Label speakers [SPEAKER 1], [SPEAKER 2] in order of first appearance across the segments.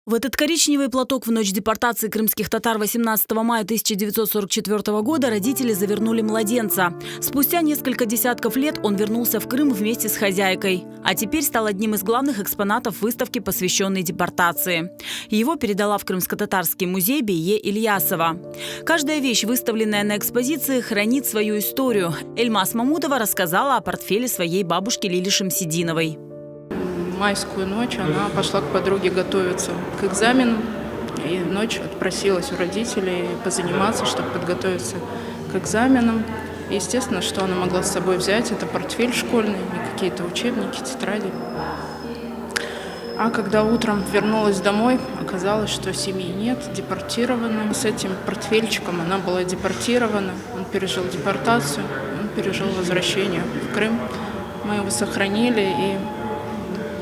[SPEAKER 1] В этот коричневый платок в ночь депортации крымских татар 18 мая 1944 года родители завернули младенца. Спустя несколько десятков лет он вернулся в Крым вместе с хозяйкой. А теперь стал одним из главных экспонатов выставки, посвященной депортации. Его передала в Крымско-татарский музей Бие Ильясова. Каждая вещь, выставленная на экспозиции, хранит свою историю. Эльмас Мамутова рассказала о портфеле своей бабушки Лили Шамсидиновой.
[SPEAKER 2] Майскую ночь она пошла к подруге готовиться к экзамену. И ночь отпросилась у родителей позаниматься, чтобы подготовиться к экзаменам. И естественно, что она могла с собой взять, это портфель школьный, и какие-то учебники, тетради. А когда утром вернулась домой, оказалось, что семьи нет, депортированы. С этим портфельчиком она была депортирована. Он пережил депортацию, он пережил возвращение в Крым. Мы его сохранили и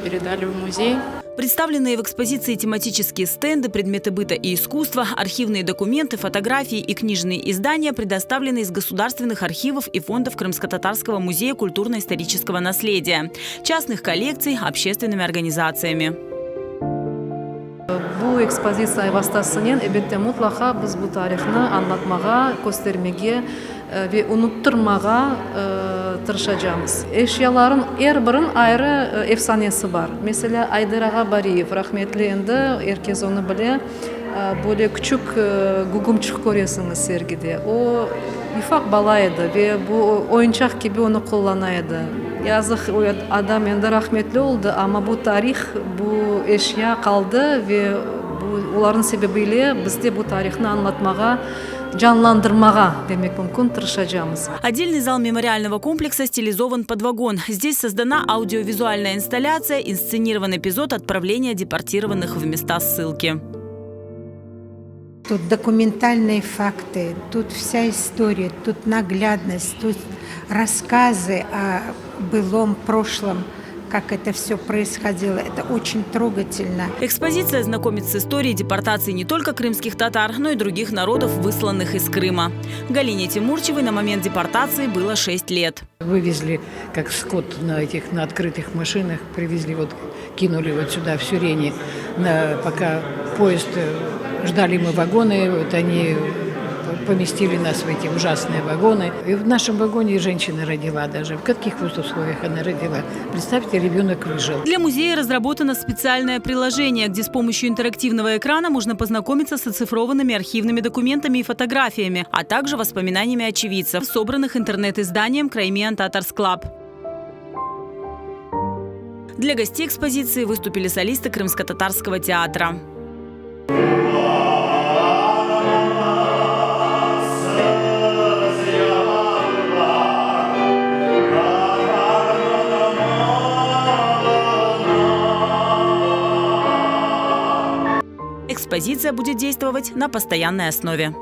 [SPEAKER 2] передали в музей.
[SPEAKER 1] Представленные в экспозиции тематические стенды, предметы быта и искусства, архивные документы, фотографии и книжные издания предоставлены из государственных архивов и фондов Крымско-татарского музея культурно-исторического наследия, частных коллекций, общественными организациями.
[SPEAKER 3] Bu ekspozisiya vasıtasıyla elbette mutlaka biz bu tarihini anlatmağa, göstermeye ve unutturmağa tırışacağız. Eşyaların her birinin ayrı efsanesi var. Mesela Aydar Ağa Bariyev, rahmetli endi, herkes onu bilir. Böyle küçük gugumçuk görüyorsunuz sergide. O ufak balaydı ve bu oyuncak gibi onu kullanıyordu. Yazık o adam endi rahmetli oldu ama bu tarih, bu eşya kaldı ve onların sebebiyle biz de bu tarihini anlatmağa, canlandırmağa demek mümkün тырышacağız.
[SPEAKER 1] Отдельный зал мемориального комплекса стилизован под вагон. Здесь создана аудиовизуальная инсталляция, инсценирован эпизод отправления депортированных в места ссылки.
[SPEAKER 4] Тут документальные факты, тут вся история, тут наглядность, тут рассказы о былом прошлом, как это все происходило. Это очень трогательно.
[SPEAKER 1] Экспозиция знакомит с историей депортации не только крымских татар, но и других народов, высланных из Крыма. Галине Тимурчевой на момент депортации было 6 лет.
[SPEAKER 5] Вывезли, как скот на открытых машинах, привезли, кинули сюда, в Сюрени, пока поезд, ждали мы вагоны, они поместили нас в эти ужасные вагоны. И в нашем вагоне женщина родила даже. В каких условиях она родила? Представьте, ребенок выжил.
[SPEAKER 1] Для музея разработано специальное приложение, где с помощью интерактивного экрана можно познакомиться с оцифрованными архивными документами и фотографиями, а также воспоминаниями очевидцев, собранных интернет-изданием Краймиан Татарс Клаб. Для гостей экспозиции выступили солисты Крымско-татарского театра. Экспозиция будет действовать на постоянной основе.